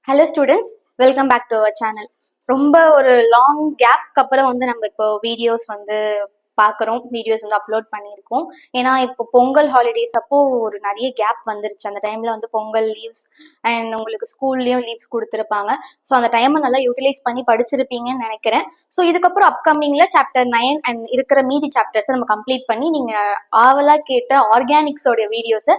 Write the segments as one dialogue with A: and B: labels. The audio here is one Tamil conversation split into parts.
A: Hello students, welcome back to our channel. ரொம்ப ஒரு லாங் கேப்க்கு அப்புறம் நம்ம இப்போ வீடியோஸ் பார்க்குறோம், வீடியோஸ் அப்லோட் பண்ணியிருக்கோம். ஏன்னா இப்போ பொங்கல் ஹாலிடேஸ் அப்போ ஒரு நிறைய கேப் வந்துருச்சு. அந்த டைம்ல பொங்கல் லீவ்ஸ் அண்ட் உங்களுக்கு ஸ்கூல்லையும் லீவ்ஸ் கொடுத்துருப்பாங்க. ஸோ அந்த டைமை நல்லா யூட்டிலைஸ் பண்ணி படிச்சிருப்பீங்கன்னு நினைக்கிறேன். ஸோ இதுக்கப்புறம் அப்கமிங்ல சாப்டர் 9 அண்ட் இருக்கிற மீதி சாப்டர்ஸை நம்ம கம்ப்ளீட் பண்ணி நீங்க ஆவலா கேட்ட ஆர்கானிக்ஸோட வீடியோஸை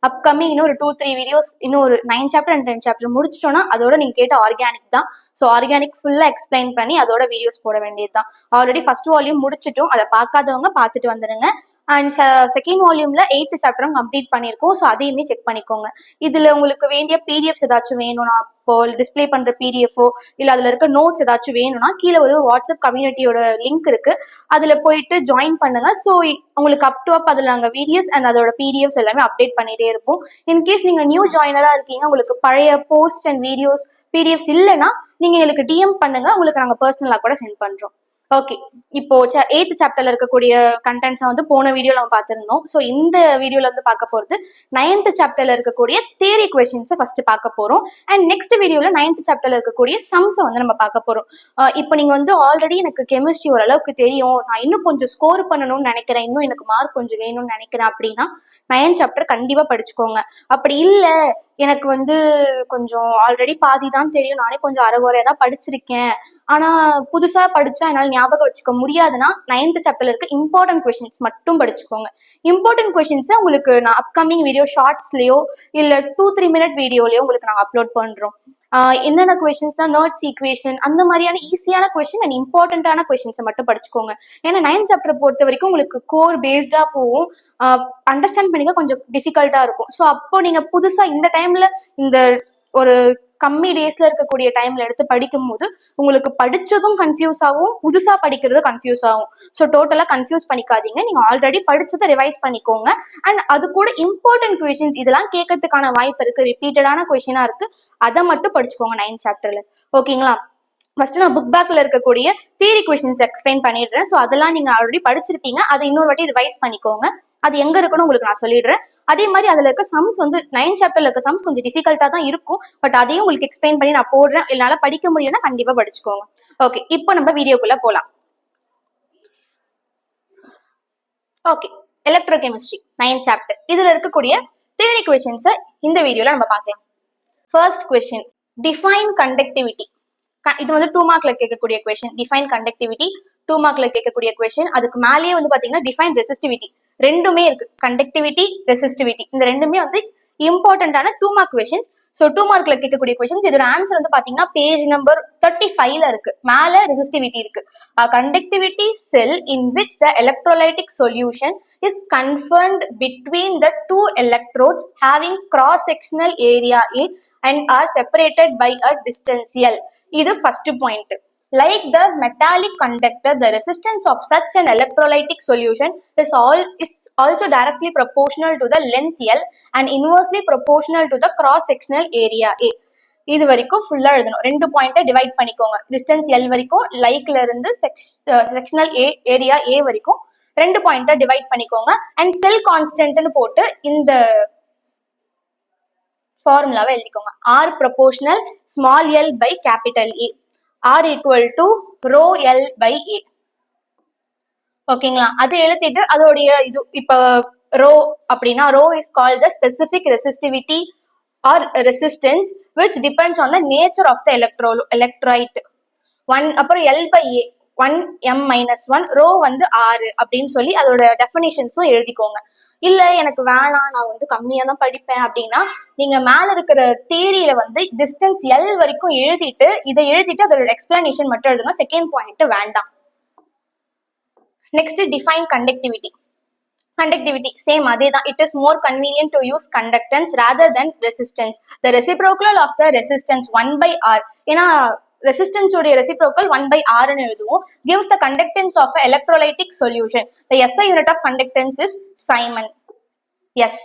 A: அப்கமிங் இன்னும் ஒரு 2-3 வீடியோஸ், இன்னும் ஒரு 9 சாப்டர் அண்ட் 10 சாப்டர் முடிச்சிட்டோம்னா அதோட நீங்க கேட்ட ஆர்கானிக் தான். ஸோ ஆர்கானிக் ஃபுல்லா எக்ஸ்பிளைன் பண்ணி அதோட வீடியோஸ் போட வேண்டியது தான். ஆல்ரெடி ஃபர்ஸ்ட் வால்யூம் முடிச்சிட்டோம், அதை பார்க்காதவங்க பார்த்துட்டு வந்துடுங்க. அண்ட் செகண்ட் வால்யூம்ல 8th சாப்டரும் கம்ப்ளீட் பண்ணியிருக்கோம். ஸோ அதையுமே செக் பண்ணிக்கோங்க. இதுல உங்களுக்கு வேண்டிய பிடிஎஃப்ஸ் ஏதாச்சும் வேணும்னா, இப்போ டிஸ்பிளே பண்ற பிடிஎஃப்ஓ இல்ல அதுல இருக்க நோட்ஸ் ஏதாச்சும் வேணும்னா கீழே ஒரு வாட்ஸ்அப் கம்யூனிட்டியோட லிங்க் இருக்கு, அதுல போயிட்டு ஜாயின் பண்ணுங்க. ஸோ உங்களுக்கு அப் டு அப் அதுல நாங்க வீடியோஸ் அண்ட் அதோட பிடிஎஃப்ஸ் எல்லாமே அப்டேட் பண்ணிட்டே இருப்போம். இன்கேஸ் நீங்க நியூ ஜாயினரா இருக்கீங்க, உங்களுக்கு பழைய போஸ்ட் அண்ட் வீடியோஸ் பிடிஎஃப்ஸ் இல்லைன்னா நீங்க எங்களுக்கு டிஎம் பண்ணுங்க, உங்களுக்கு நாங்க பர்சனலா கூட சென்ட் பண்றோம். ஓகே, இப்போ 8th சாப்டர்ல இருக்கக்கூடிய கண்டென்ட்ஸ் போன வீடியோல நம்ம பார்த்திருந்தோம். ஸோ இந்த வீடியோல பார்க்க போறது 9th சாப்டர்ல இருக்கக்கூடிய தியரி கொஸ்டின்ஸை ஃபர்ஸ்ட் பார்க்க போறோம். அண்ட் நெக்ஸ்ட் வீடியோல 9th சாப்டர்ல இருக்கக்கூடிய சம்ஸ் நம்ம பார்க்க போறோம். இப்போ நீங்க ஆல்ரெடி எனக்கு கெமிஸ்ட்ரி ஓரளவுக்கு தெரியும், நான் இன்னும் கொஞ்சம் ஸ்கோர் பண்ணணும்னு நினைக்கிறேன், இன்னும் எனக்கு மார்க் கொஞ்சம் வேணும்னு நினைக்கிறேன் அப்படின்னா 9th சாப்டர் கண்டிப்பா படிச்சுக்கோங்க. அப்படி இல்ல எனக்கு கொஞ்சம் ஆல்ரெடி பாதி தான் தெரியும், நானே கொஞ்சம் அரைகுறையா தான் படிச்சிருக்கேன், ஆனா புதுசா படிச்சா என்னால ஞாபகம் வச்சுக்க முடியாதுன்னா 9th சாப்டர்ல இருக்க இம்பார்ட்டன்ட் கொஸ்டின்ஸ் மட்டும் படிச்சுக்கோங்க. இம்பார்ட்டன்ட் கொஸ்டின்ஸ் உங்களுக்கு நான் அப்கமிங் வீடியோ ஷார்ட்ஸ்லயோ இல்ல 2-3 மினிட் வீடியோலயோ உங்களுக்கு நாங்க அப்லோட் பண்றோம். என்னென்ன கொஸ்டின்ஸ்னா நர்ட்ஸ் ஈக்குவேஷன் அந்த மாதிரியான ஈஸியான கொஸ்டின் அண்ட் இம்பார்ட்டன்டான கொஸ்டின்ஸை மட்டும் படிச்சுக்கோங்க. ஏன்னா 9th சாப்டர் பொறுத்த வரைக்கும் உங்களுக்கு கோர் பேஸ்டா போகும், அண்டர்ஸ்டாண்ட் பண்ணிக்க கொஞ்சம் டிஃபிகல்ட்டா இருக்கும். ஸோ அப்போ நீங்க புதுசா இந்த டைம்ல இந்த ஒரு கம்மி டேஸ்ல இருக்கக்கூடிய டைம்ல எடுத்து படிக்கும் போது உங்களுக்கு படிச்சதும் கன்ஃபியூஸ் ஆகும், புதுசா படிக்கிறது கன்ஃபியூஸ் ஆகும். ஸோ டோட்டலா கன்ஃபியூஸ் பண்ணிக்காதீங்க, நீங்க ஆல்ரெடி படிச்சதை ரிவைஸ் பண்ணிக்கோங்க. அண்ட் அது கூட இம்பார்ட்டன்ட் கொஸ்டின்ஸ் இதெல்லாம் கேட்கறதுக்கான வாய்ப்பு இருக்கு, ரிப்பீட்டடான கொஸ்டினா இருக்கு, அதை மட்டும் படிச்சுக்கோங்க 9th சாப்டர்ல. ஓகேங்களா? ஃபர்ஸ்ட் நான் புக் பேக்ல இருக்கக்கூடிய தியரி கொஸ்டின்ஸ் எக்ஸ்பிளைன் பண்ணிடுறேன். ஸோ அதெல்லாம் நீங்க ஆல்ரெடி படிச்சிருப்பீங்க, அதை இன்னொரு வாட்டி ரிவைஸ் பண்ணிக்கோங்க. அது எங்க இருக்குன்னு உங்களுக்கு நான் சொல்லிடுறேன். அதே மாதிரி அதுல இருக்க சம்ஸ் 9th சாப்டர்ல இருக்க சம்ஸ் கொஞ்சம் டிஃபிகல்ட்டா தான் இருக்கும், பட் அதையும் உங்களுக்கு எக்ஸ்பிளைன் பண்ணி நான் போடுறேன். என்னால படிக்க முடியும்னா கண்டிப்பா படிச்சுக்கோங்க. ஓகே, இப்போ நம்ம வீடியோக்குள்ள போலாம். ஓகே, எலக்ட்ரோகெமிஸ்ட்ரி 9th சாப்டர் இதுல இருக்கக்கூடிய தியரி கொஸ்டின்ஸ் இந்த வீடியோல நம்ம பார்க்கலாம். First question, define conductivity. இது 2 மார்க்ல கேட்கக்கூடிய கொஸ்டின். டிஃபைன் கண்டக்டிவிட்டி 2 மார்க்ல கேட்கக்கூடிய கொஸ்டின். அதுக்கு மேலேயே பாத்தீங்கன்னா டிஃபைன் ரெசிஸ்டிவிட்டி, ரெண்டுமே இருக்கு. கண்டக்டிவிட்டி, ரெசிஸ்டிவிட்டி இந்த ரெண்டுமே இம்பார்ட்டன்டான 2 மார்க் கொஸ்டின்ஸ். ஸோ 2 மார்க்ல கேட்கக்கூடிய கொஸ்டின்ஸ். இதோட ஆன்சர் பாத்தீங்கன்னா பேஜ் நம்பர் 35ல இருக்கு, மேல ரெசிஸ்டிவிட்டி இருக்கு. Conductivity sell in which the electrolytic solution is confined between the two electrodes having cross sectional area A and are separated by a distance L. இது first point. Like the metallic conductor, the resistance of such an electrolytic solution is also directly proportional to the length L and inversely proportional to the cross sectional area A. இது வரைக்கும் ஃபுல்லா எழுதணும். 2 பாயிண்ட்டை டிவைட் பண்ணிக்கோங்க. டிஸ்டன்ஸ் L வரைக்கும், லைக்ல இருந்து செக்ஷனல் ஏரியா A வரைக்கும் 2 பாயிண்ட்டை டிவைட் பண்ணிக்கோங்க. அண்ட் செல் கான்ஸ்டன்ட்னு போட்டு இந்த ஃபார்முலாவை எழுதிக்கோங்க. R proportional small l by capital A, R equal to rho L by A. ஓகேங்களா? அது எழுதிட்டு அதோடைய இது இப்போ ரோ அப்படின்னா rho is called the specific resistivity or resistance which depends on the nature of the electrolyte. 1 அப்புறம் L by A 1m-1 row 6 அப்படின்னு சொல்லி அதோட டெஃபினிஷன்ஸும் எழுதிக்கோங்க. இல்ல எனக்கு வேணாம், நான் கம்மியா தான் படிப்பேன் அப்படின்னா நீங்க மேல இருக்கிற தியரியில டிஸ்டன்ஸ் L வரைக்கும் எழுதிட்டு இதை எழுதிட்டு அதோட எக்ஸ்பிளனேஷன் மட்டும் எழுதுங்க. செகண்ட் பாயிண்ட் வேண்டாம். Next define conductivity. Conductivity same அதே தான். It is more convenient to use conductance rather than resistance. The reciprocal of the resistance 1 by R, ஏன்னா resistance உடைய reciprocal 1 by R ன்னு எழுதுவோம், gives the conductance of an electrolytic solution. The SI unit of conductance is Simon. Yes.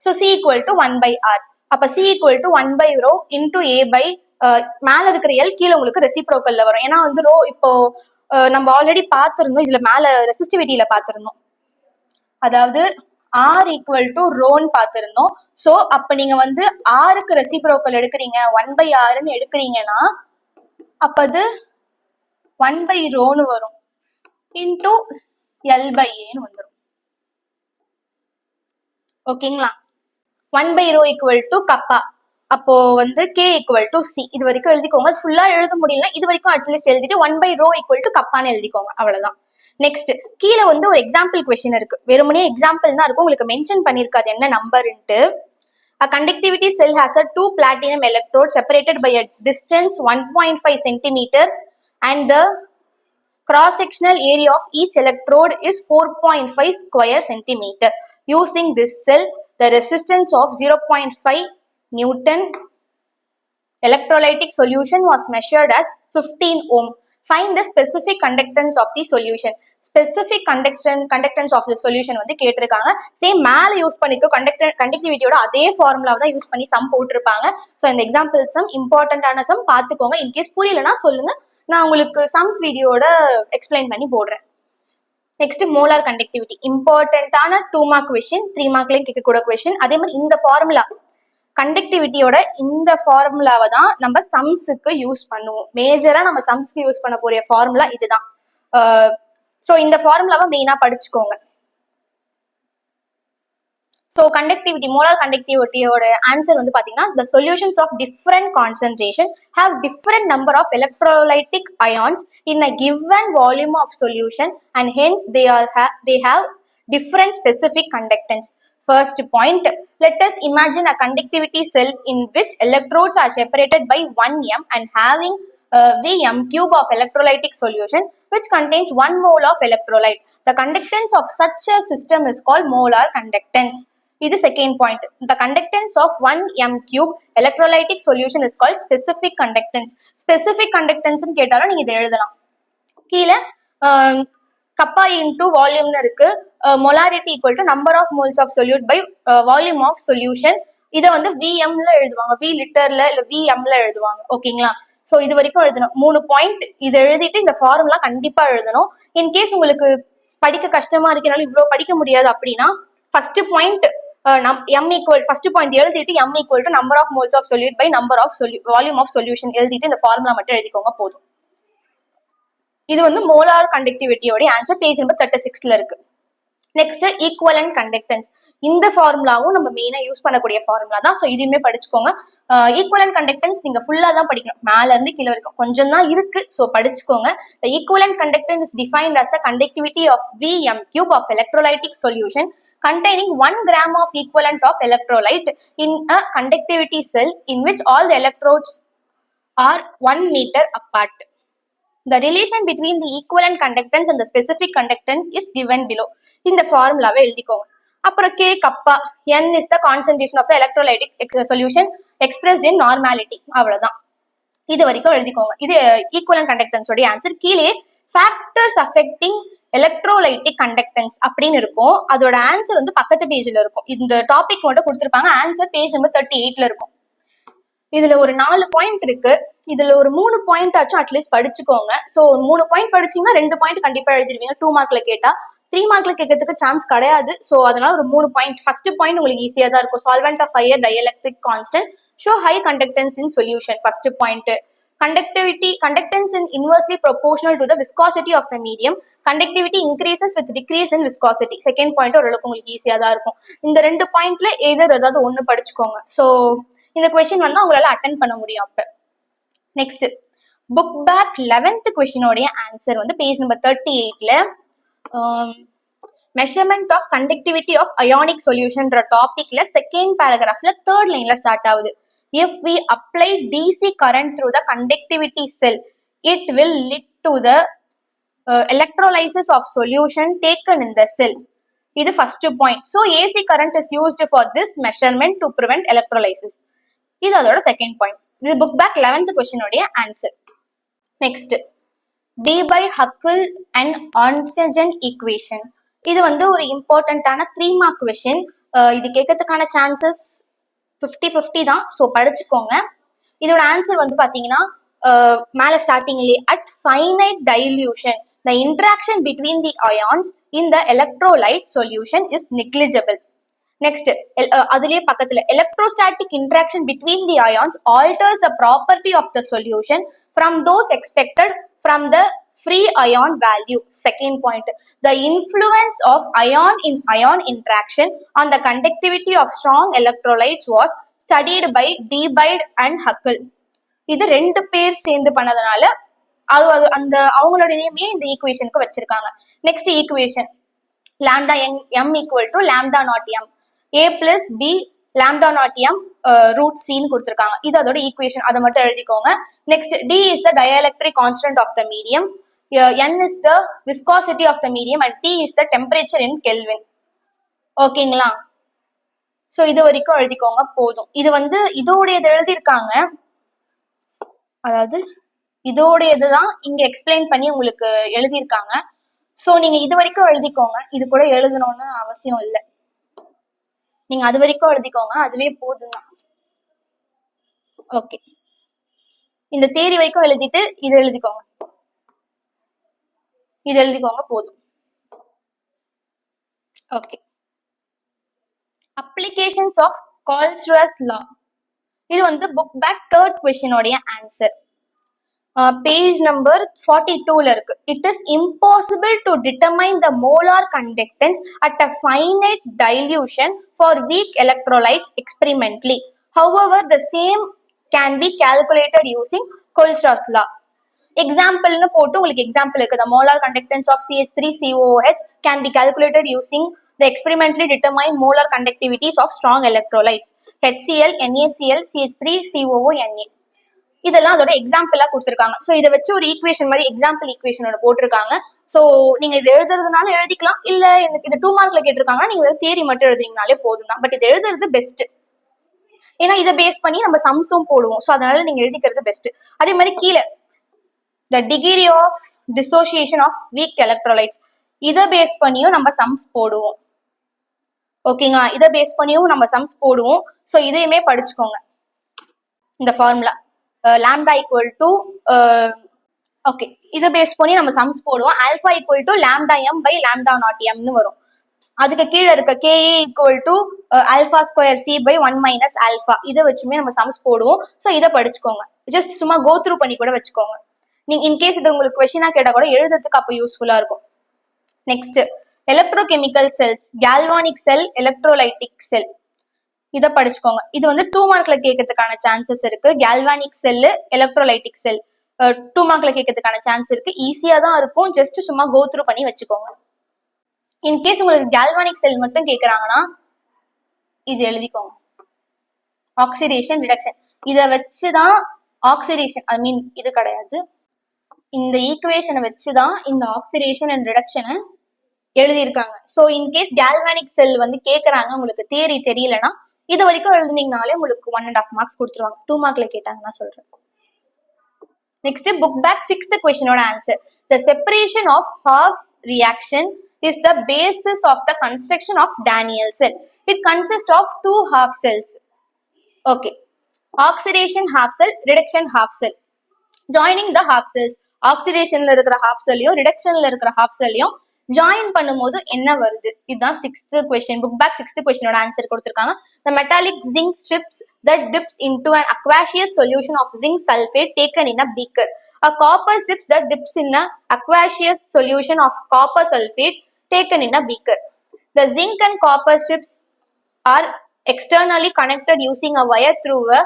A: So C equal to 1 by R. அப்ப C equal to 1 by rho into A by மேல இருக்கிற L கீழே உங்களுக்கு ரெசிப்ரோக்கல்ல வரும். ஏன்னா ரோ இப்போ நம்ம ஆல்ரெடி பார்த்திருந்தோம், இதுல மேல ரெசிஸ்டிவிட்டியில பார்த்திருந்தோம். அதாவது R equal to ரோன்னு பார்த்திருந்தோம். சோ அப்ப நீங்க வந்து ஆருக்கு ரெசிப்ரோக்கல் எடுக்கிறீங்க 1/r எடுக்கிறீங்கன்னா அப்ப அது 1/ρ வரும் இன்டூ L/A வந்துடும். ஓகேங்களா? 1/ρ ஈக்குவல் டு கப்பா, அப்போ வந்து K ஈக்குவல் டு C. இது வரைக்கும் எழுதிக்கோங்க. ஃபுல்லா எழுத முடியல, இது வரைக்கும் அட்லீஸ்ட் எழுதிட்டு 1/ρ ஈக்குவல் டு கப்பான்னு எழுதிக்கோங்க. அவ்வளவுதான். நெக்ஸ்ட் கீழே வந்து ஒரு எக்ஸாம்பிள் கொஸ்டின் இருக்கு. வெறுமனே எக்ஸாம்பிள் தான் இருக்கும், உங்களுக்கு மென்ஷன் பண்ணிருக்காது என்ன நம்பர்ன்ட்டு. A conductivity cell has a 2 platinum electrodes separated by a distance 1.5 centimeter and the cross-sectional area of each electrode is 4.5 square centimeter. Using this cell, the resistance of 0.5 Newton electrolytic solution was measured as 15 ohm. Find the specific conductance of the solution. Specific conductance of the solution வந்து கேட்டிருக்காங்க. சேம் மேல யூஸ் பண்ணிக்கோ, கண்டக்டிவிட்டியோட அதே ஃபார்முலாவை தான் யூஸ் பண்ணி சம் போட்டிருப்பாங்க. ஸோ இந்த எக்ஸாம்பிள் சம் இம்பார்ட்டன்டான சம் பார்த்துக்கோங்க. இன்கேஸ் புரியலன்னா சொல்லுங்க, நான் உங்களுக்கு சம்ஸ் வீடியோட எக்ஸ்பிளைன் பண்ணி போடுறேன். நெக்ஸ்ட் மோலார் கண்டக்டிவிட்டி, இம்பார்ட்டன்டான 2 மார்க் கொஸ்டின், 3 மார்க்லயும் கேட்கக்கூட கொஸ்டின். அதே மாதிரி இந்த ஃபார்முலா கண்டக்டிவிட்டியோட இந்த ஃபார்முலாவை தான் நம்ம சம்ஸுக்கு யூஸ் பண்ணுவோம். மேஜரா நம்ம சம்ஸ்க்கு யூஸ் பண்ண போற ஃபார்முலா இதுதான். ஸோ இந்த ஃபார்முலாவை மெயினா படிச்சுக்கோங்க. ஸோ கண்டக்டிவிட்டி, மோலார் கண்டக்டிவிட்டியோட ஆன்சர் வந்து பாத்தீங்கன்னா the solutions of different concentration have different number of electrolytic ions in a given volume of solution and hence they have different specific conductance. First point, let us imagine a conductivity cell in which electrodes are separated by 1 m and having Vm cube of electrolytic solution which contains 1 mole of electrolyte. The conductance of such a system is called molar conductance. இது second point. The conductance of 1 m cube electrolytic solution is called specific conductance. Specific conductance கேட்டாலும் நீங்க இதை எழுதலாம். கீழே கப்பா இன்டூ வால்யூம்னு இருக்கு. Molarity equal to number of moles of solute by volume of solution. இதை வந்து விஎம்ல எழுதுவாங்க, வி லிட்டர்ல இல்ல விஎம்ல எழுதுவாங்க. ஓகேங்களா? ஸோ இது வரைக்கும் எழுதணும். 3 பாயிண்ட் இதை எழுதிட்டு இந்த ஃபார்முலா கண்டிப்பா எழுதணும். இன்கேஸ் உங்களுக்கு படிக்க கஷ்டமா இருக்கனால இவ்வளவு படிக்க முடியாது அப்படின்னா first point m equal, first point எழுதிட்டு m equal to number of moles of solute by number of volume of solution எழுதிட்டு இந்த ஃபார்முலா மட்டும் எழுதிக்கோங்க போதும். இது வந்து மோலார் கண்டக்டிவிட்டியோட ஆன்சர், பேஜ் நம்பர் 36ல இருக்கு. Next equivalent conductance. இந்த ஃபார்முலாவும் நம்ம மெயினா யூஸ் பண்ணக்கூடிய ஃபார்முலா தான். ஸோ இதுவுமே படிச்சுக்கோங்க. ஈக்குவலன்ட் கண்டக்டன்ஸ் நீங்க ஃபுல்லா தான் படிக்கணும், மேல இருந்து கீழே வரைக்கும் கொஞ்சம் தான் இருக்கு. ஸோ படிச்சுக்கோங்க. The equivalent conductance is defined as the conductivity of Vm cube of electrolytic solution containing 1 gram of equivalent of electrolyte in a conductivity cell in which all the electrodes are 1 meter apart. The relation between the equivalent conductance and the specific conductance is given below. இந்த ஃபார்முலாவை எழுதிக்கோங்க. அப்புறம் K kappa, N is the concentration of the electrolytic solution expressed in normality. அவ்வளவுதான். இது வரைக்கும் எழுதிக்கோங்க. இது ஈக்குவலன்ட் கண்டக்டன்ஸ் உடைய ஆன்சர். கீழே ஃபேக்டர்ஸ் அஃபெக்டிங் எலக்ட்ரோலைட்டிக் கண்டக்டன்ஸ் அப்படின்னு இருக்கும். அதோட ஆன்சர் வந்து பக்கத்து பேஜ்ல இருக்கும். இந்த டாபிக் மட்டும் கொடுத்திருப்பாங்க, ஆன்சர் பேஜ் நம்பர் 38ல இருக்கும். இதுல ஒரு 4 பாயிண்ட் இருக்கு. இதுல ஒரு 3 பாயிண்ட் ஆச்சும் அட்லீஸ்ட் படிச்சுக்கோங்க. சோ 3 பாயிண்ட் படிச்சீங்கன்னா 2 பாயிண்ட் கண்டிப்பா எழுதிருவீங்க. 2 மார்க்ல கேட்டா 3 மார்க்ல கேட்கறதுக்கு சான்ஸ் கிடையாது. சோ அதனால ஒரு 3 பாயிண்ட். ஃபர்ஸ்ட் பாயிண்ட் உங்களுக்கு ஈஸியா தான் இருக்கும். Solvent of higher dielectric constant show high conductance in solution. First point. Conductance is inversely proportional to the viscosity of the medium. Conductivity increases with decrease in viscosity. Second point ஓரளவுக்கு உங்களுக்கு ஈஸியா தான் இருக்கும். இந்த 2 பாயிண்ட்ல ஏதாவது ஒண்ணு படிச்சுக்கோங்க. சோ இந்த கொஸ்டின் வந்து உங்களால அட்டென்ட் பண்ண முடியும். அப்ப நெக்ஸ்ட் புக் பேக் 11th கொஸ்டினோடைய ஆன்சர் வந்து பேஜ் நம்பர் 38ல measurement of conductivity of ionic சொல்யூஷன்ற டாபிக்ல செகண்ட் பேராகிராஃப்ல 3rd லைன்ல ஸ்டார்ட் ஆகுது. If we apply DC current through the conductivity cell, it will lead to the electrolysis of solution taken in the cell. இது first point. So AC current is used for this measurement to prevent electrolysis. இது அதோட செகண்ட் பாயிண்ட். இது புக் பேக் 11th கொஸ்டின் உடைய answer. Next Debye-Huckel and Onsagen equation. இது வந்து ஒரு இம்பார்ட்டன்டான 3 மார்க் கொஸ்டின். இது கேட்கறதுக்கான சான்சஸ் 50-50 தான். ஸோ படிச்சுக்கோங்க. இதோட ஆன்சர் வந்து பாத்தீங்கன்னா மேல ஸ்டார்டிங்லேயே at finite dilution the interaction between the ions in the electrolyte solution is negligible. Next அதுலயே பக்கத்துல electrostatic interaction between the ions alters the property of the solution from those expected from the free ion value. Second point, the influence of ion interaction on the conductivity of strong electrolytes was studied by Debye and Huckel. இது ரெண்டு பேர் சேர்ந்து பண்ணதுனால அது அந்த அவங்களோட நேமே இந்த ஈக்குவேஷனுக்கு வச்சிருக்காங்க. Next equation lambda m equal to lambda not m, a plus b lambda not m root c ன்னு கொடுத்திருக்காங்க. இது அதோட ஈக்குவேஷன், அதை மட்டும் எழுதிக்கோங்க. Next d is the dielectric constant of the medium, n is the viscosity of the medium and T is the temperature in Kelvin. ஓகேங்களா? சோ இது வரைக்கும் எழுதிக்கோங்க போதும். இது வந்து இதோடையது எழுதியிருக்காங்க, அதாவது இதோடையதுதான் இங்க எக்ஸ்பிளைன் பண்ணி உங்களுக்கு எழுதியிருக்காங்க. சோ நீங்க இது வரைக்கும் எழுதிக்கோங்க, இது கூட எழுதணும்னு அவசியம் இல்லை. நீங்க அது வரைக்கும் எழுதிக்கோங்க, அதுவே போதும் தான். ஓகே, இந்த தேரி வரைக்கும் எழுதிட்டு இது எழுதிக்கோங்க, இது எழுதிக்கோங்க போதும். ஓகே, அப்ளிகேஷன்ஸ் ஆஃப் கால்ட்ரஸ் லா. இது வந்து புக் பேக் தேர்ட் கொஸ்டினோடைய ஆன்சர். பேஜ் நம்பர் 42ல இருக்கு. It is impossible to determine the molar conductance at a finite dilution for weak electrolytes experimentally. However the same can be calculated using கோல்ட்ரஸ் லா. எக்ஸாம்பிள்னு போட்டு உங்களுக்கு எக்ஸாம்பிள் இருக்கு. The molar conductance of CH3COOH can be calculated using the experimentally determined molar conductivities of strong electrolytes HCl, NaCl, CH3COO, Na. இதெல்லாம் அதோட எக்ஸாம்பிளா கொடுத்திருக்காங்க. ஸோ இதை வச்சு ஒரு ஈக்குவேஷன் மாதிரி எக்ஸாம்பிள் ஈக்குவேஷனோட போட்டிருக்காங்க. ஸோ நீங்க இது எழுதுறதுனால எழுதிக்கலாம், இல்ல எனக்கு இது 2 மார்க்ல கேட்டிருக்காங்கன்னா நீங்க வெறும் தியரி மட்டும் எழுதுறீங்கனாலே போதும் தான். பட் இது எழுதுறது பெஸ்ட், ஏன்னா இதை பேஸ் பண்ணி நம்ம சம்ஸும் போடுவோம். ஸோ அதனால நீங்க எழுதிக்கிறது பெஸ்ட். அதே மாதிரி கீழே the degree of dissociation of weak electrolytes, இதை பேஸ் பண்ணியும் நம்ம சம்ஸ் போடுவோம். ஓகேங்களா? இதை பேஸ் பண்ணியும் நம்ம சம்ஸ் போடுவோம். ஸோ இதையுமே படிச்சுக்கோங்க. இந்த formula lambda equal to okay, இதை பேஸ் பண்ணி நம்ம சம்ஸ் போடுவோம். Alpha equal to lambda M by lambda nought எம்னு வரும். அதுக்கு கீழே இருக்க KA equal to alpha square C by 1 minus alpha. இதை வச்சுமே நம்ம சம்ஸ் போடுவோம். ஸோ இதை படிச்சுக்கோங்க. ஜஸ்ட் சும்மா கோ த்ரூ பண்ணி கூட வச்சுக்கோங்க. நீங்க இன்கேஸ் இது உங்களுக்கு கொஸ்டினா கேட்டா கூட எழுதுறதுக்கு அப்போ யூஸ்ஃபுல்லா இருக்கும். நெக்ஸ்ட் எலக்ட்ரோகெமிக்கல் செல்ஸ், கேல்வானிக் செல், எலக்ட்ரோலைட்டிக் செல், இதை படிச்சுக்கோங்க. இது வந்து 2 மார்க்ல கேட்கறதுக்கான சான்சஸ் இருக்கு. கேல்வானிக் செல், எலக்ட்ரோலைட்டிக் செல் 2 மார்க்ல கேட்கறதுக்கான சான்ஸ் இருக்கு. ஈஸியா தான் இருக்கும், ஜஸ்ட் சும்மா கோ த்ரூ பண்ணி வச்சுக்கோங்க. இன்கேஸ் உங்களுக்கு கேல்வானிக் செல் மட்டும் கேட்கறாங்கன்னா இது எழுதிக்கோங்க, ஆக்சிடேஷன் ரிடக்ஷன். இதை வச்சுதான் ஆக்சிடேஷன், ஐ மீன் இது கிடையாது, இந்த ஈக்குவேஷனை வச்சுதான் இந்த ஆக்சிடேஷன் அண்ட் ரிடக்ஷனை எழுதியிருக்காங்க. ஸோ இன்கேஸ் கேல்வானிக் செல் வந்து கேட்கறாங்க, உங்களுக்கு தியரி தெரியலன்னா இது வரைக்கும் எழுதுனீங்கனாலே உங்களுக்கு 1.5 மார்க்ஸ் கொடுத்துருவாங்க. 2 மார்க்ல கேட்டாங்கன்னா சொல்றேன். நெக்ஸ்ட் புக் பேக் 6th கொஸ்டினோட answer. The separation of half reaction is the basis of the construction of Daniell cell. It consists of 2 half cells. Okay, oxidation half cell, reduction half cell. Joining the half cells, ஆக்சிடேஷன்ல இருக்கிற ஹாஃப் செல்லையும் ரிடக்ஷன்ல இருக்கிற ஹாஃப் செல்லையும் ஜாயின் பண்ணும்போது என்ன வருது? இதுதான் 6th question. Book back 6th கொஸ்டினோட ஆன்சர் கொடுத்திருக்காங்க. The metallic zinc strips that dips into an aqueous solution of zinc sulfate taken in a beaker. A copper strips that dips in a aqueous solution of copper sulfate taken in a beaker. The zinc and copper strips are externally connected using a wire through a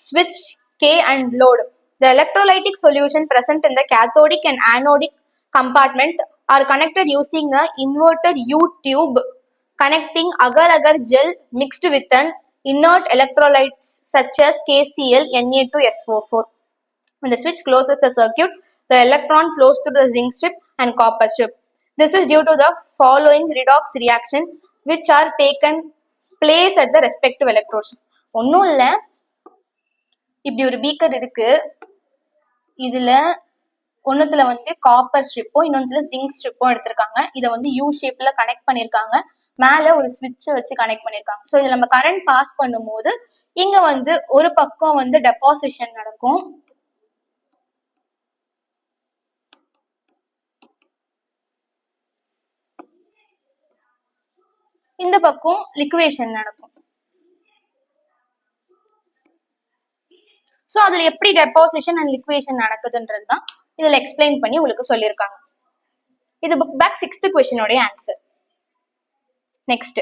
A: switch K and load. The electrolytic solution present in the cathodic and anodic compartment are connected using a inverted U-tube connecting agar-agar gel mixed with an inert electrolytes such as KCl, Na2SO4. When the switch closes the circuit, the electron flows through the zinc strip and copper strip. This is due to the following redox reaction which are taken place at the respective electrodes. ஒன்னும் இல்ல, இப்படி ஒரு பீக்கர் இருக்கு, இதுல ஒன்னுத்துல வந்து காப்பர் ஸ்ட்ரிப்பும் இன்னொன்னுல ஜிங்க் ஸ்ட்ரிப்பும் எடுத்திருக்காங்க. இதை வந்து யூ ஷேப்ல கனெக்ட் பண்ணிருக்காங்க. மேல ஒரு ஸ்விட்சை வச்சு கனெக்ட் பண்ணிருக்காங்க. ஸோ இதுல நம்ம கரண்ட் பாஸ் பண்ணும்போது இங்க வந்து ஒரு பக்கம் வந்து டெபாசிஷன் நடக்கும், இந்த பக்கம் லிக்வேஷன் நடக்கும். சோ அதுல எப்படி டெபாசிஷன் அண்ட் லிக்வேஷன் நடக்குதுன்றது தான் இதுல எக்ஸ்பிளைன் பண்ணி உங்களுக்கு சொல்லியிருக்காங்க. இது புக் பேக் 6th கொஸ்டினோட answer. Next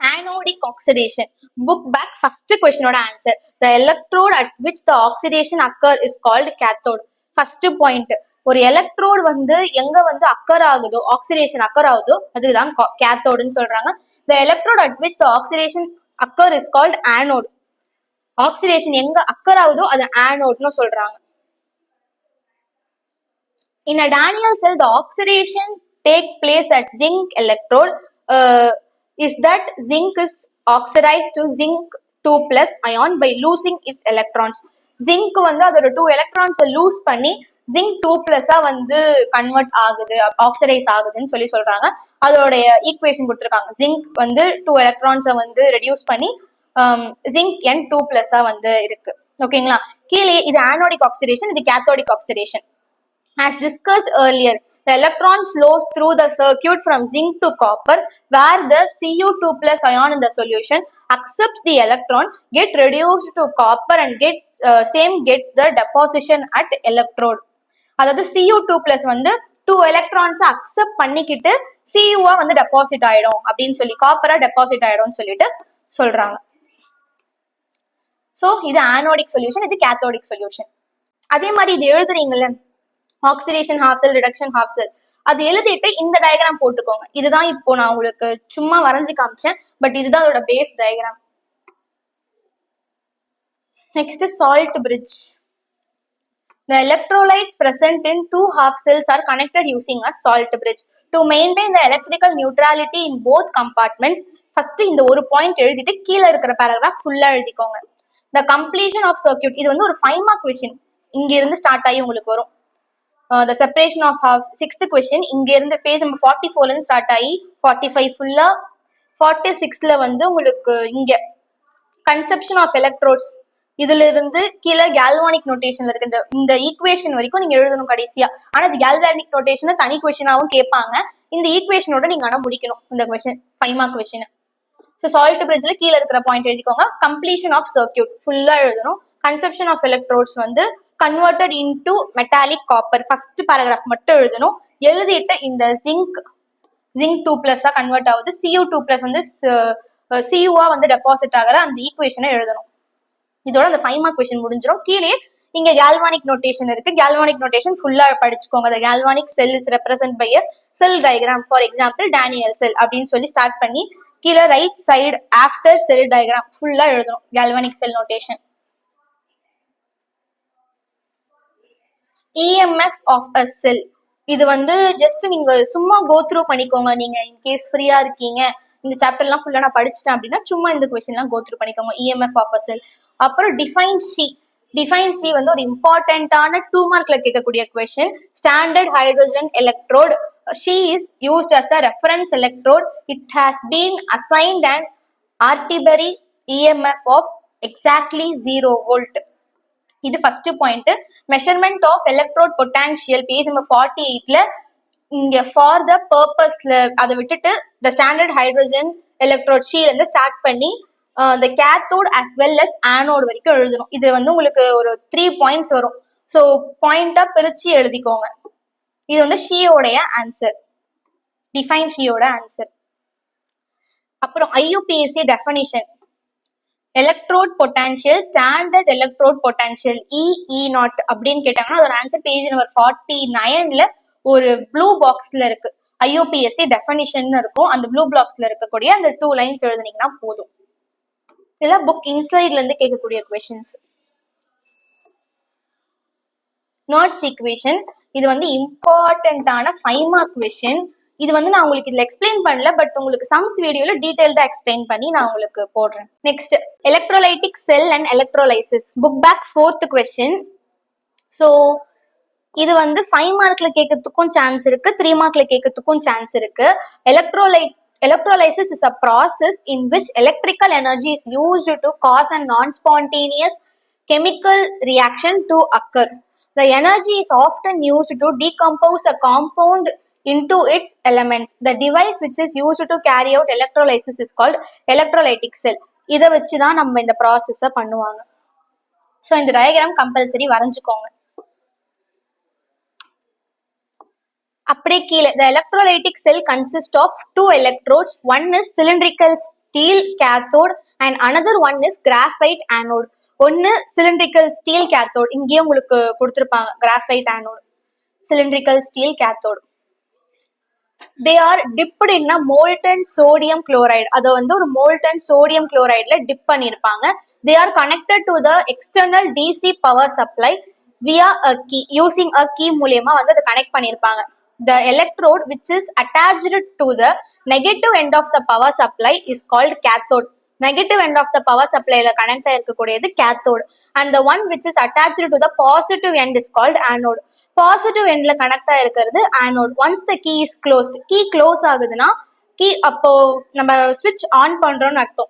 A: anodic oxidation. Book back first question oda answer. The electrode at which the oxidation occur is called cathode. First point, ஒரு எலக்ட்ரோட் வந்து எங்க வந்து அக்கர் ஆகுதோ, ஆக்சிடேஷன் அக்கர் ஆகுதோ அதுதான் கேத்தோடுன்னு சொல்றாங்க. The electrode at which the oxidation occur is called anode. Oxidation எங்க அக்கர் ஆகுதோ அது ஆனோட்னு சொல்றாங்க. In a Daniell cell, the oxidation take place at zinc electrode. Is that zinc is oxidized to zinc 2 plus ion by losing its electrons. Zinc வந்து அதோட 2 electrons லூஸ் பண்ணி zinc 2 plus வந்து கன்வெர்ட் ஆகுது, ஆக்சிடைஸ் ஆகுதுன்னு சொல்றாங்க. அதோட ஈக்குவேஷன் கொடுத்திருக்காங்க. zinc வந்து 2 electrons வந்து ரெடியூஸ் பண்ணி zinc n 2 plus வந்து இருக்கு. ஓகேங்களா? கீழே இது anodic oxidation, இது cathodic oxidation. As discussed earlier, the electron flows through the circuit from zinc to copper, where the Cu2 plus ion in the solution accepts the electron, get reduced to copper and get the deposition at electrode. அதாவது Cu2 plus வந்து 2 electrons accept பண்ணிக்கிட்டு Cu வந்து டெபாசிட் ஆயிடும் அப்படின்னு சொல்லி, காப்பரா டெபாசிட் ஆயிடும் சொல்லிட்டு சொல்றாங்க. சோ இது ஆனோடிக் சொல்யூஷன், இது கேத்தோடிக் சொல்யூஷன். அதே மாதிரி இது எழுதுறீங்கல்ல, ஆக்சிடேஷன் ஹாஃப் செல், ரிடக்ஷன் ஹாஃப் செல், அது எழுதிட்டு இந்த டயக்ராம் போட்டுக்கோங்க. இதுதான் இப்போ நான் உங்களுக்கு சும்மா வரைஞ்சு காமிச்சேன், பட் இதுதான் அதோட base diagram. Next salt bridge. The electrolytes present in 2 half cells are connected using a salt bridge to maintain the electrical neutrality in both compartments. First இந்த ஒரு பாயிண்ட் எழுதிட்டு கீழே இருக்கிற பேராகிராஃப் ஃபுல்லா எழுதிக்கோங்க. The completion of circuit, இது வந்து ஒரு 5 mark question. இங்க இருந்து ஸ்டார்ட் ஆகி உங்களுக்கு வரும். The separation of halves, 6th question, இங்க இருந்து பேஜ் நம்பர் 44ல இருந்து ஸ்டார்ட் ஆகி 45 ஃபுல்லா 46ல வந்து உங்களுக்கு இங்க கன்செப்ஷன் ஆஃப் எலக்ட்ரோட்ஸ், இதுல இருந்து கீழே கேல்வானிக் நோட்டேஷன்ல இருக்கு. இந்த ஈக்குவேஷன் வரைக்கும் நீங்க எழுதணும் கடைசியா. ஆனா இது கேல்வானிக் நோட்டேஷன் தனி கொஸ்டினாவும் கேட்பாங்க. இந்த ஈக்குவேஷனோட நீங்க ஆனா முடிக்கணும் இந்த question, 5 mark question. So salt பிரிட்ஜ்ல கீழே இருக்கிற பாயிண்ட் எழுதிக்கோங்க. கம்ப்ளீஷன் ஆஃப் சர்க்கியூட் ஃபுல்லா எழுதணும். கன்செப்ஷன் ஆஃப் எலக்ட்ரோட்ஸ் வந்து converted into metallic copper, first paragraph மட்டும் எழுதணும். எழுதிட்டு இந்த ஜிங்க் 2 பிளஸ் கன்வெர்ட் ஆகுது, Cu2 பிளஸ் வந்து Cu வந்து டெபாசிட் ஆகிற அந்த ஈக்குவேஷனை எழுதணும். இதோட அந்த 5 mark கொஸ்டின் முடிஞ்சிடும். கீழே இங்க கேல்வானிக் நோட்டேஷன் இருக்கு. கேல்வானிக் நோட்டேஷன் ஃபுல்லா படிச்சுக்கோங்க. அந்த galvanic cell is represent by a cell diagram, for example Daniell cell அப்படின்னு சொல்லி ஸ்டார்ட் பண்ணி கீழே right side after cell diagram ஃபுல்லா எழுதணும் galvanic cell notation. EMF of a cell, இது வந்து ஜஸ்ட் நீங்க சும்மா கோ த்ரூ பண்ணிக்கோங்க. நீங்க இன்கேஸ் ஃப்ரீயா இருக்கீங்க, இந்த சாப்டர் எல்லாம் ஃபுல்லா நான் படிச்சுட்டேன் அப்படின்னா சும்மா இந்த கொஸ்டின் எல்லாம் கோ த்ரூ பண்ணிக்கோங்க. EMF of a cell. அப்புறம் டிஃபைன் சி வந்து ஒரு இம்பார்ட்டன்டான 2 markல கேட்கக்கூடிய question. Standard hydrogen electrode, she is used as the reference electrode. It has been assigned an arbitrary EMF of exactly 0 volt. இது first point. Measurement of electrode potential page number 48ல இங்க ஃபார் த பர்பஸ்ல அதை விட்டுட்டு த ஸ்டாண்டர்ட் ஹைட்ரோஜன் எலக்ட்ரோட் ஷீல இருந்து ஸ்டார்ட் பண்ணி the cathode as well as anode வரைக்கும் எழுதணும். இது வந்து உங்களுக்கு ஒரு 3 points வரும். ஸோ பாயிண்டா பிரிச்சு எழுதிக்கோங்க. இது வந்து ஷீயோடைய ஆன்சர், டிஃபைன் ஷீயோட ஆன்சர். அப்புறம் IUPAC definition, electrode potential, standard electrode potential EE0 அப்படின்னு கேட்டாங்கன்னா அதோட ஆன்சர் பேஜ் நம்பர் 49ல ஒரு ப்ளூ பாக்ஸ்ல இருக்கு. IUPAC டெஃபனிஷன் இருக்கும். அந்த ப்ளூ பாக்ஸ்ல இருக்கக்கூடிய அந்த 2 lines எழுதுனீங்கன்னா போதும். இதெல்லாம் புக் இன்சைட்ல இருந்து கேட்கக்கூடிய கொஸ்டின்ஸ். நோட்ஸ் ஈக்குவேஷன், இது வந்து இம்பார்ட்டன்டான 5 mark கொஸ்டின். இது வந்து நான் உங்களுக்கு இதுல எக்ஸ்பிளைன் பண்ணல, பட் உங்களுக்கு சம்ஸ் வீடியோல டீடைல்டா எக்ஸ்பிளைன் பண்ணி நான் உங்களுக்கு போடுறேன். Next electrolytic cell and electrolysis, book back 4th question. So இது வந்து 5 markல கேட்கறதுக்கும் சான்ஸ் இருக்கு, 3 markல கேட்கறதுக்கும் சான்ஸ் இருக்கு. Electrolysis is a process in which electrical energy is used to cause a non-spontaneous chemical reaction to occur. The energy is often used to decompose a compound into its elements. The device which is used to carry out electrolysis is called electrolytic cell. இதை வச்சு தான் நம்ம இந்த ப்ராசஸை பண்ணுவாங்க. ஸோ இந்த டயக்ராம் கம்பல்சரி வரைஞ்சுக்கோங்க. அப்படியே கீழே the electrolytic cell consists of two electrodes. One is cylindrical steel cathode and another one is graphite anode. ஒன்னு cylindrical steel cathode, இங்கேயே உங்களுக்கு கொடுத்துருப்பாங்க graphite anode, cylindrical steel cathode. They are dipped in a molten sodium chloride. அதை வந்து ஒரு molten sodium chlorideல dip பண்ணிருப்பாங்க. They are connected to the external DC power supply via a key. Using a key மூலியமா வந்து அதை கனெக்ட் பண்ணிருப்பாங்க. The electrode which is attached to the negative end of the power supply is called cathode. Negative end of the power supply ல connect ஆயிருக்கக்கூடியது cathode. And the one which is attached to the positive end is called anode. Positive எண்ட்ல கனெக்ட் ஆயிருக்கிறது anode. Once the key is closed, key close ஆகுதுன்னா கீ அப்போ நம்ம ஸ்விட்ச் ஆன் பண்றோம்னு அர்த்தம்.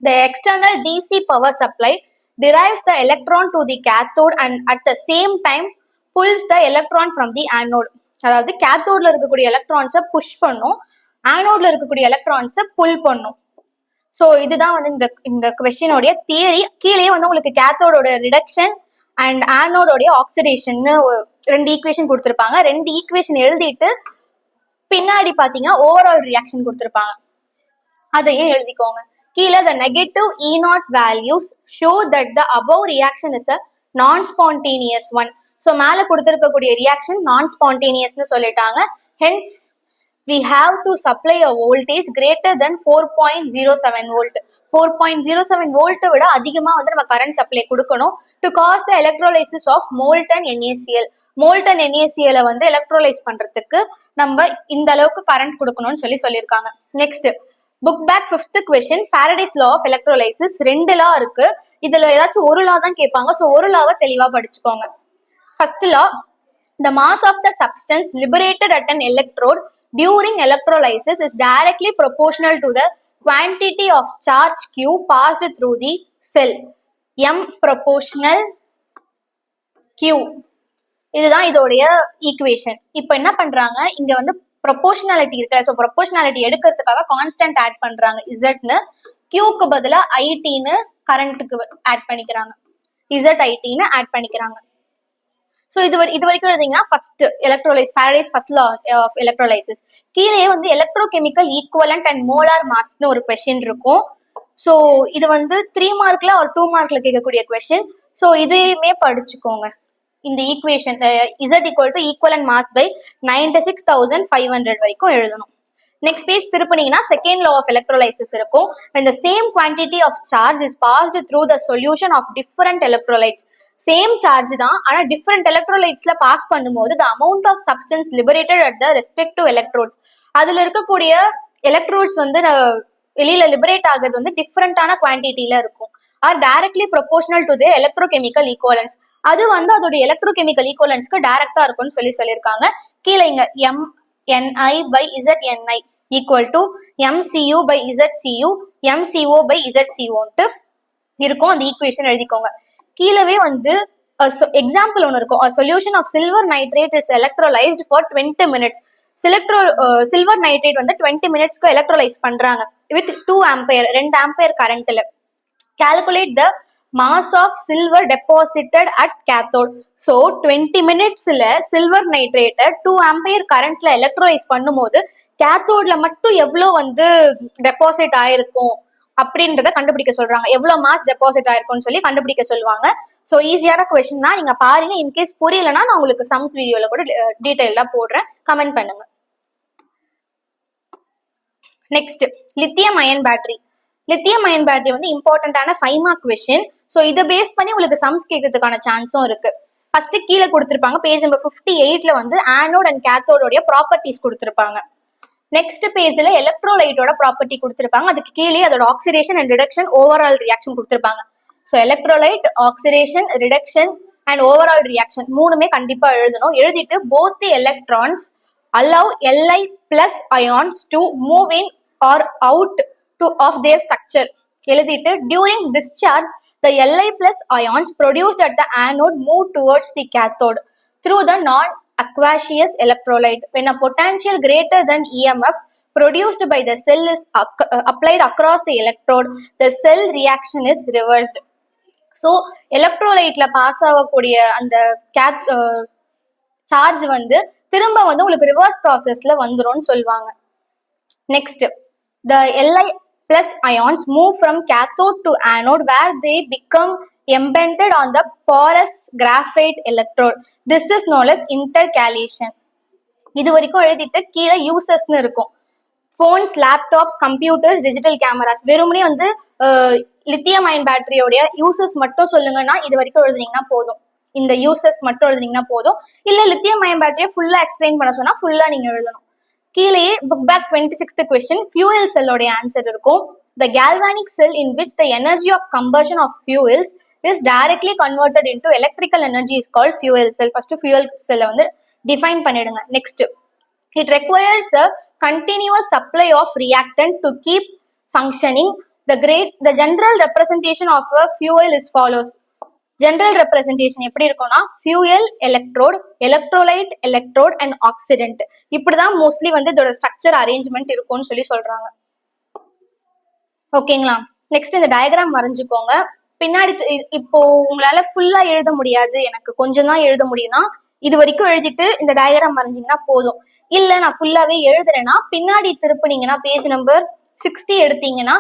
A: The external DC power supply drives the electron to the cathode and at the same time pulls the electron from the anode. அதாவது கேத்தோட்ல இருக்கக்கூடிய எலக்ட்ரான்ஸை புஷ் பண்ணும், ஆனோட்ல இருக்கக்கூடிய எலக்ட்ரான்ஸை புல் பண்ணும். ஸோ இதுதான் வந்து இந்த கொஸ்டினோடைய தியரி. கீழே வந்து உங்களுக்கு கேத்தோடோட ரிடக்ஷன் அண்ட் ஆனோடோடைய ஆக்சிடேஷன் ரெண்டு ஈக்குவேஷன் கொடுத்துருப்பாங்க. ரெண்டு ஈக்குவேஷன் எழுதிட்டு பின்னாடி பாத்தீங்கன்னா ஓவரால் ரியாக்ஷன் கொடுத்துருப்பாங்க, அதையும் எழுதிக்கோங்க. கீழே the negative E0 values show that the above reaction is a non-spontaneous one. So மேல கொடுத்துருக்கக்கூடிய ரியாக்ஷன் நான் ஸ்பான்டேனியஸ்னு சொல்லிட்டாங்க. hence we have to supply a voltage greater than 4.07 volt. 4.07 வோல்ட்டை விட அதிகமா வந்து நம்ம கரண்ட் சப்ளை கொடுக்கணும் to cause the electrolysis of molten NaCl. molten NaCl வந்து எலக்ட்ரோலைஸ் பண்றதுக்கு நம்ம இந்த அளவுக்கு கரண்ட் கொடுக்கணும்னு சொல்லியிருக்காங்க. Next book back 5th question, Faraday's law of electrolysis. ரெண்டு லா இருக்கு, இதுல ஏதாச்சும் ஒரு லா தான் கேட்பாங்க. ஸோ ஒரு லாவை தெளிவா படிச்சுக்கோங்க. First law, the mass of the substance liberated at an electrode during electrolysis is directly proportional to the quantity of charge Q passed through the cell. M proportional Q. இதுதான் இதோடைய ஈக்குவேஷன். இப்போ என்ன பண்றாங்க, இங்க வந்து ப்ரொபோர்ஷனாலிட்டி இருக்கு. ஸோ ப்ரொபோர்ஷனாலிட்டி எடுக்கிறதுக்காக கான்ஸ்டன்ட் ஆட் பண்றாங்க இசட்னு. கியூக்கு பதிலா ஐடின்னு கரண்ட்டுக்கு ஆட் பண்ணிக்கிறாங்க, இசட் ஐடின்னு ஆட் பண்ணிக்கிறாங்க. ஸோ இது வரைக்கும் எழுதிங்கன்னா first electrolyse, Faraday's first law of electrolysis. கீழே வந்து எலக்ட்ரோகெமிக்கல் ஈக்குவலன்ட் அண்ட் மோலார் மாஸ்னு ஒரு கொஸ்டின் இருக்கும். ஸோ இது வந்து 3 மார்க்ல ஒரு 2 மார்க்ல கேட்கக்கூடிய கொஸ்டின். ஸோ இதையுமே படிச்சுக்கோங்க. இந்த equation Z equal to equivalent mass by 96,500 வரைக்கும் எழுதணும். நெக்ஸ்ட் பேஜ் திருப்பினீங்கன்னா செகண்ட் லா ஆஃப் எலக்ட்ரோலைசிஸ் இருக்கும். when the same quantity of charge is passed through the solution of different electrolytes. Same charge தான், ஆனா டிஃப்ரெண்ட் எலக்ட்ரோலைட்ஸ்ல பாஸ் பண்ணும்போது the amount of substance liberated at the respective electrodes, அதுல இருக்கக்கூடிய எலக்ட்ரோட்ஸ் வந்து வெளியில லிபரேட் ஆகுறது வந்து டிஃப்ரெண்டான குவான்டிட்டியில இருக்கும். Are directly proportional to the electrochemical equivalence, அது வந்து அதோட எலக்ட்ரோகெமிக்கல் ஈக்குவலன்ஸ்க்கு டைரக்டா இருக்கும்னு சொல்லியிருக்காங்க. கீழே இங்க MNI by ZNI equal to MCU by ZCU MCO by ZCO இருக்கும். அந்த ஈக்குவேஷன் எழுதிக்கோங்க. கீழவே வந்து எக்ஸாம்பிள் ஒன்று இருக்கும். Solution of silver nitrate is electrolysed for 20 minutes. Silver nitrate வந்து 20 minutesக்கு எலக்ட்ரோலைஸ் பண்றாங்க வித் 2 ஆம்பியர் 2 ஆம்பியர் கரண்ட்ல. Calculate the mass of silver deposited at cathode. So 20 minutesல சில்வர் நைட்ரேட்டை 2 ஆம்பியர் கரண்ட்ல எலக்ட்ரோலைஸ் பண்ணும்போது கேத்தோட்ல மட்டும் எவ்வளோ வந்து டெபாசிட் ஆயிருக்கும் அப்படின்றத கண்டுபிடிக்க சொல்றாங்க. எவ்வளவு மாஸ் டெபாசிட் ஆயிருக்கும்னு சொல்லி கண்டுபிடிக்க சொல்லுவாங்க. ஸோ ஈஸியான கொஸ்டின் தான், நீங்க பாருங்க. இன்கேஸ் புரியலன்னா நான் உங்களுக்கு சம்ஸ் வீடியோல கூட டீடைலா போடுறேன், கமெண்ட் பண்ணுங்க. Next lithium ion battery. Lithium ion battery வந்து இம்பார்ட்டன்டான 5 மார்க் கொஸ்டின். ஸோ இதை பேஸ் பண்ணி உங்களுக்கு சம்ஸ் கேட்கறதுக்கான சான்ஸும் இருக்கு. ஃபர்ஸ்ட் கீழே கொடுத்துருப்பாங்க பேஜ் நம்பர் 58ல வந்து ஆனோட் அண்ட் கேத்தோடோடைய ப்ராப்பர்ட்டிஸ் கொடுத்துருப்பாங்க. நெக்ஸ்ட் பேஜ்ல எலக்ட்ரோலைட்டோட ப்ராப்பர்ட்டி கொடுத்துருப்பாங்க. அதுக்கு கீழே அதோட oxidation and reduction overall reaction கொடுத்துருப்பாங்க. So electrolyte, oxidation, reduction and overall reaction மூணுமே கண்டிப்பா எழுதணும். எழுதிட்டு both the electrons allow Li plus ions to move in or out of their structure. எழுதிட்டு during discharge the Li plus ions produced at the anode move towards the cathode through the non aqueous electrolyte. When a potential greater than EMF produced by the cell is applied across the electrode, the cell reaction is reversed. So எலக்ட்ரோலைட்ல பாஸ் ஆகக்கூடிய அந்த சார்ஜ் வந்து திரும்ப வந்து உங்களுக்கு ரிவர்ஸ் ப்ராசஸ்ல வந்துரும்னு சொல்லுவாங்க. Next, the Li plus ions move from cathode to anode where they become embedded on the porous graphite electrode. This is known as intercalation. இது வரைக்கும் எழுதிட்டு கீழே யூசஸ்ன்னு இருக்கும். Phones, laptops, computers, digital cameras. வெறுமனே வந்து லித்தியம் அயன் பேட்டரியோடைய யூசஸ் மட்டும் சொல்லுங்கன்னா இது வரைக்கும் எழுதுனீங்கன்னா போதும். இந்த யூசஸ் மட்டும் எழுதுனீங்கன்னா போதும். இல்ல லித்தியம் அயன் பேட்டரியை ஃபுல்லா எக்ஸ்பிளைன் பண்ண சொன்னா ஃபுல்லா நீங்க எழுதணும். கீழேயே book back 26th question fuel செல்லோடைய ஆன்சர் இருக்கும். The galvanic cell in which the energy of combustion of fuels is directly converted into electrical energy is called fuel cell. First fuel cell வந்து define பண்ணிடுங்க. Next, it requires a continuous supply of reactant to keep functioning. The general representation of a fuel is follows. General representation எப்படி இருக்கும்னா fuel, electrode, electrolyte, electrode and oxidant. இப்படிதான் மோஸ்ட்லி வந்து இதோட ஸ்ட்ரக்சர் அரேஞ்ச்மெண்ட் இருக்கும்னு சொல்லி சொல்றாங்க. ஓகேங்களா? நெக்ஸ்ட் இந்த டயக்ராம் வரைஞ்சுக்கோங்க. பின்னாடி இப்போ உங்களால ஃபுல்லா எழுத முடியாது, எனக்கு கொஞ்சம் தான் எழுத முடியும்னா இது வரைக்கும் எழுதிட்டு இந்த டயக்ராம் வரைஞ்சிங்கன்னா போதும். இல்ல நான் ஃபுல்லாவே எழுதுறேன்னா பின்னாடி திருப்பினீங்கன்னா பேஜ் நம்பர் 60 எடுத்தீங்கன்னா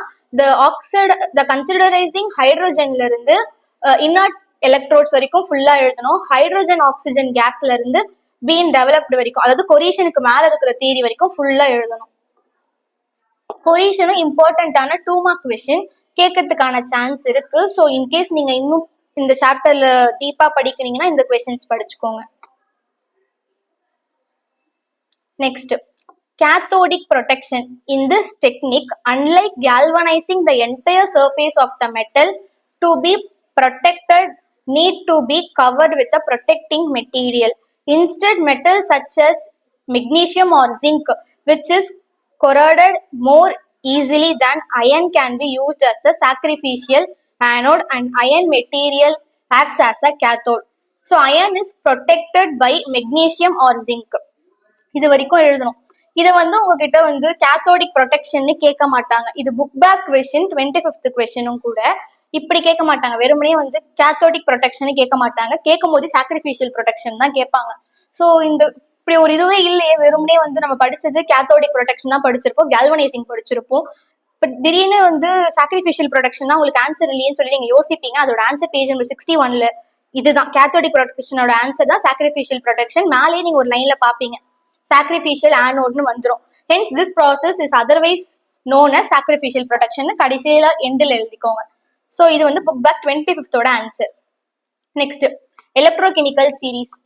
A: the considerizing ஹைட்ரோஜன்ல இருந்து இன்னர்ட் எலக்ட்ரோட்ஸ் வரைக்கும் ஃபுல்லா எழுதணும். ஹைட்ரோஜன் ஆக்சிஜன் கேஸ்ல இருந்து பீன் டெவலப்டு வரைக்கும், அதாவது கொரீஷனுக்கு மேல இருக்கிற தியரி வரைக்கும் ஃபுல்லா எழுதணும். கொரீஷனும் இம்பார்ட்டன்டான 2 மார்க் கொஸ்டின் கேட்கறதுக்கான சான்ஸ் இருக்கு. ஸோ இன்கேஸ் நீங்க இன்னும் இந்த சாப்டர்ல டீப்பா படிக்கிறீங்கன்னா இந்த கொஸ்டின்ஸ் படிச்சுக்கோங்க. Next, cathodic protection. In this technique, unlike galvanizing the entire surface of the metal to be protected, need to be covered with a protecting material. Instead, metals such as magnesium or zinc, which is corroded more easily than iron, can be used as a sacrificial anode and iron material acts as a cathode. So, iron is protected by magnesium or zinc. இது வரைக்கும் எழுதணும். இதை வந்து உங்ககிட்ட வந்து கேத்தோடிக் ப்ரொடெக்ஷன் கேட்க மாட்டாங்க. இது புக் பேக் கொஸ்டின் 25th கொஸ்டினும் கூட இப்படி கேட்க மாட்டாங்க. வெறுமனே வந்து கேத்தோடிக் ப்ரொடெக்ஷன் கேட்க மாட்டாங்க. கேட்கும் போது சாக்ரிஃபிஷியல் ப்ரொடெக்ஷன் தான் கேட்பாங்க. ஸோ இந்த இப்படி ஒரு இதுவே இல்லையே, வெறுமனே வந்து நம்ம படிச்சது கேத்தோடிக் ப்ரொடெக்ஷன் தான் படிச்சிருப்போம், கேல்வனைசிங் படிச்சிருப்போம். இப்போ திடீர்னு வந்து சாக்ரிஃபிஷியல் ப்ரொடெக்ஷன் தான் உங்களுக்கு ஆன்சர் இல்லையேன்னு சொல்லி நீங்க யோசிப்பீங்க. அதோட ஆன்சர் பேஜ் நம்பர் 61ல இதுதான் கேத்தோடிக் ப்ரொடெக்ஷனோட ஆன்சர் தான் சாக்ரிஃபிஷியல் ப்ரொடெக்ஷன். மேலேயே நீங்க ஒரு லைன்ல பாப்பீங்க sacrificial anode னு வந்துரும். Hence this process is otherwise known as sacrificial protection. கடைசியில எண்டில் எழுதிக்கோங்க. ஸோ இது வந்து புக் பேக் 25th ஓட answer. Next, electrochemical series.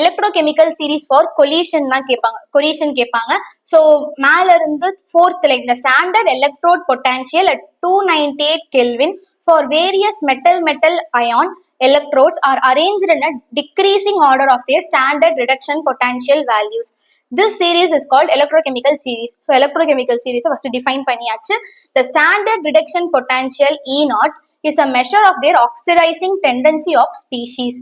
A: Electrochemical series for collision தான் கேட்பாங்க, கொலிஷன் கேட்பாங்க. ஸோ மேல இருந்து 4th line, the standard electrode potential at 298 Kelvin for various metal ion electrodes are arranged in a decreasing order of their standard reduction potential values. This series is called electrochemical series. So electrochemical series first define பண்ணியாச்சு. The standard reduction potential E0 is a measure of their oxidizing tendency of species.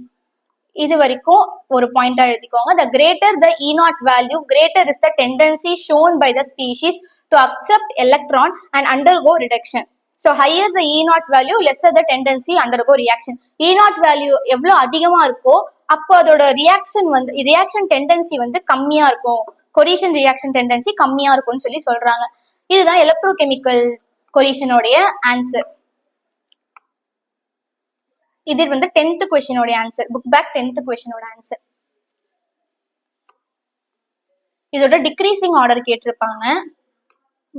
A: இது வரைக்கும் ஒரு பாயிண்டா எழுதிக்கோங்க. The greater the E0 value, greater is the tendency shown by the species to accept electron and undergo reduction. So higher the E0 value, lesser the tendency undergo reaction. E0 value எவ்வளவு அதிகமா இருக்கோ அப்போ அதோட ரியாக்ஷன் டெண்டன்சி வந்து கம்மியா இருக்கும், கொலிஷன் ரியாக்ஷன் டெண்டன்சி கம்மியா இருக்கும்னு சொல்லி சொல்றாங்க. இதுதான் எலக்ட்ரோகெமிக்கல் கொலிஷனோடைய ஆன்சர். இது வந்து 10th கொஸ்டினோட ஆன்சர், புக் பேக் 10th கொஸ்டினோட ஆன்சர். இதோட டிக்ரீசிங் ஆர்டர் கேட்டிருப்பாங்க,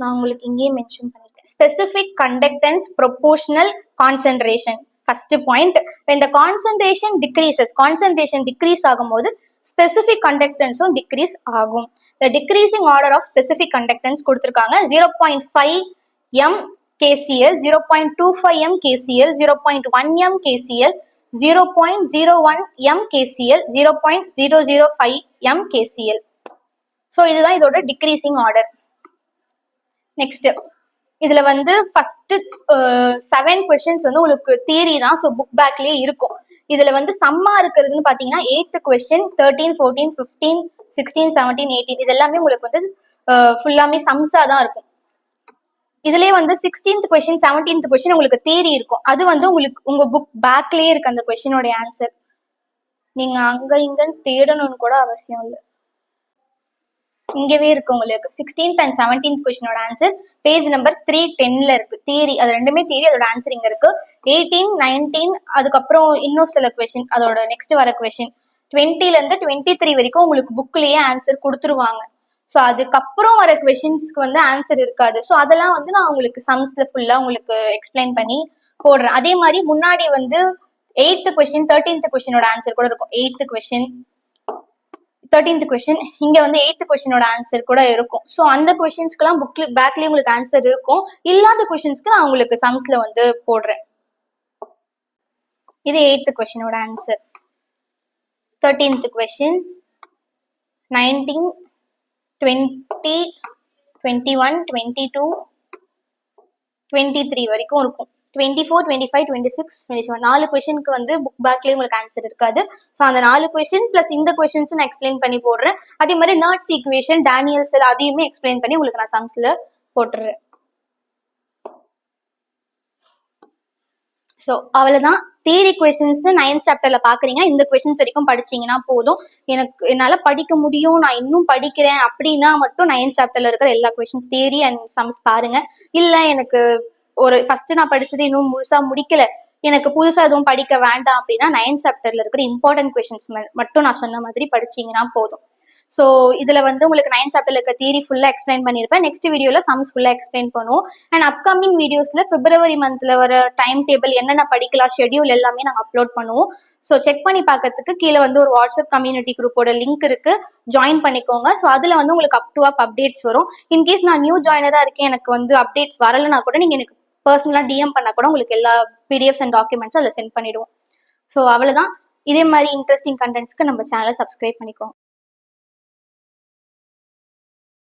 A: நான் உங்களுக்கு இங்கேயே மென்ஷன் பண்ணிருக்கேன். Specific conductance proportional concentration. First point, when the concentration decreases, concentration decrease ஆகும்போது specific conductance decrease ஆகும். The decreasing order of specific conductance கொடுத்திருக்காங்க. 0.5 m KCl, 0.25 m KCl, 0.1 m KCl, 0.01 m KCl, 0.005 m KCl. So இதுதான் இதோட டிக்ரீசிங் ஆர்டர். நெக்ஸ்ட், இதுல வந்து ஃபர்ஸ்ட் 7 கொஸ்டின்ஸ் வந்து உங்களுக்கு தியரி தான். ஸோ புக் பேக்லயே இருக்கும். இதுல வந்து சம்மா இருக்கிறதுன்னு பாத்தீங்கன்னா 8th கொஸ்டின் 13, 14, 15, 16, 17, 18 இது எல்லாமே உங்களுக்கு வந்து ஃபுல்லாமே சம்ஸா தான் இருக்கும். இதுலயே வந்து 16th கொஸ்டின் 17th கொஸ்டின் உங்களுக்கு தியரி இருக்கும். அது வந்து உங்களுக்கு உங்க புக் பேக்லயே இருக்கு அந்த கொஸ்டினோட ஆன்சர். நீங்க அங்க இங்கன்னு தேடணும்னு கூட அவசியம் இல்லை, இங்கவே இருக்கு உங்களுக்கு. 16th and 17th கொஸ்டினோட ஆன்சர் பேஜ் நம்பர் 310ல இருக்கு. தியரி அது ரெண்டுமே தியரி, அதோட ஆன்சர் இங்க இருக்கு. 18, 19 அதுக்கப்புறம் இன்னும் சில கொஸ்டின், அதோட நெக்ஸ்ட் வர கொஸ்டின் 20ல இருந்து 23 வரைக்கும் உங்களுக்கு புக்லயே ஆன்சர் கொடுத்துருவாங்க. ஸோ அதுக்கப்புறம் வர கொஸ்டின்ஸ்க்கு வந்து ஆன்சர் இருக்காது. ஸோ அதெல்லாம் வந்து நான் உங்களுக்கு சம்ஸ்ல ஃபுல்லா உங்களுக்கு எக்ஸ்பிளைன் பண்ணி போடுறேன். அதே மாதிரி முன்னாடி வந்து 8th கொஸ்டின் 13th கொஸ்டினோட ஆன்சர் கூட இருக்கும். 8th கொஸ்டின் 13th கொஸ்டின் இங்க வந்து 8th கொஸ்டினோட ஆன்சர் கூட இருக்கும். ஸோ அந்த கொஸ்டின்ஸ்க்குலாம் புக்ல பேக்லயே உங்களுக்கு ஆன்சர் இருக்கும். இல்லாத கொஸ்டின்ஸ்க்கு நான் உங்களுக்கு சம்ஸ்ல வந்து போடுறேன். இது 8th கொஸ்டினோட ஆன்சர். 13th கொஸ்டின் 19, 20, 21, 22, 23 வரைக்கும் இருக்கும். 24, 25, 26, 27 4 கொஸ்டினுக்கு வந்து புக் பேக்லயே உங்களுக்கு ஆன்சர் இருக்காது. ஸோ அந்த 4 கொஸ்டின் பிளஸ் இந்த கொஸ்டின்ஸும் நான் எக்ஸ்பிளைன் பண்ணி போடுறேன். அதே மாதிரி நர்ட்ஸ் ஈக்குவேஷன், டேனியல் செல் அதையுமே எக்ஸ்பிளைன் பண்ணி உங்களுக்கு நான் சம்ஸ்ல போட்டுறேன். ஸோ அவ்வளவுதான். தியரி கொஸ்டின்ஸ் 9th சாப்டர்ல பாக்குறீங்க. இந்த கொஸ்டின்ஸ் வரைக்கும் படிச்சீங்கன்னா போதும். என்னால படிக்க முடியும், நான் இன்னும் படிக்கிறேன் அப்படின்னா மட்டும் 9th சாப்டர்ல இருக்கிற எல்லா கொஸ்டின்ஸ் தியரி அண்ட் சம்ஸ் பாருங்க. இல்ல எனக்கு ஒரு ஃபர்ஸ்ட் நான் படிச்சது இன்னும் முழுசா முடிக்கல, எனக்கு புதுசா எதுவும் படிக்க வேண்டாம் அப்படின்னா 9th சாப்டர்ல இருக்கிற இம்பார்ட்டன்ட் கொஸ்டின்ஸ் மட்டும் நான் சொன்ன மாதிரி படிச்சீங்கன்னா போதும். ஸோ இதுல வந்து உங்களுக்கு 9th சாப்டர்ல இருக்க தியரி ஃபுல்லா எக்ஸ்பிளைன் பண்ணிருப்பேன். நெக்ஸ்ட் வீடியோல சம்ஸ் ஃபுல்லா எக்ஸ்பிளைன் பண்ணுவோம். அண்ட் அப்கமிங் வீடியோஸ்ல பிப்ரவரி மந்த்ல வர டைம் டேபிள், என்னென்ன படிக்கலாம், ஷெட்யூல் எல்லாமே நாங்கள் அப்லோட் பண்ணுவோம். ஸோ செக் பண்ணி பார்க்கறதுக்கு கீழே வந்து ஒரு வாட்ஸ்அப் கம்யூனிட்டி குரூப்போட லிங்க் இருக்கு, ஜாயின் பண்ணிக்கோங்க. ஸோ அதுல வந்து உங்களுக்கு அப் டு அப் அப்டேட்ஸ் வரும். இன்கேஸ் நான் நியூ ஜாயினரா இருக்கேன், எனக்கு வந்து அப்டேட்ஸ் வரலன்னா கூட நீங்க எனக்கு பர்சனலா டிஎம் பண்ணா கூட உங்களுக்கு எல்லா பிடிஎஃப்ஸ் அண்ட் டாக்குமெண்ட்ஸ் அதில் சென்ட் பண்ணிடுவோம். ஸோ அவ்வளவுதான். இதே மாதிரி இன்ட்ரெஸ்டிங் கண்டென்ட்ஸ்க்கு நம்ம சேனலை சப்ஸ்கிரைப் பண்ணிக்கோங்க.